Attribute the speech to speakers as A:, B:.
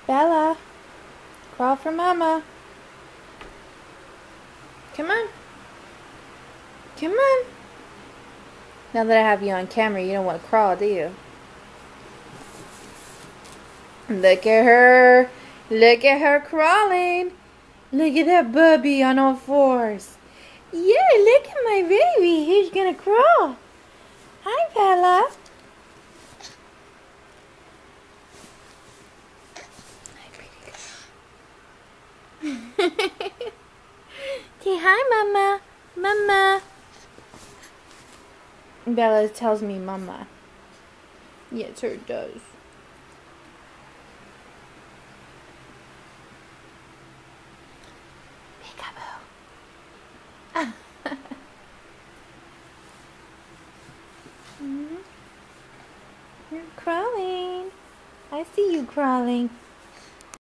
A: Bella, crawl for Mama. Come on. Come on. Now that I have you on camera, you don't want to crawl, do you? Look at her. Look at her crawling. Look at that bubby on all fours. Yeah, look at my baby. He's gonna crawl. Hi, Bella. Say hi, Mama. Mama. Bella tells me Mama. Yes, her does. Peekaboo. You're crawling. I see you crawling.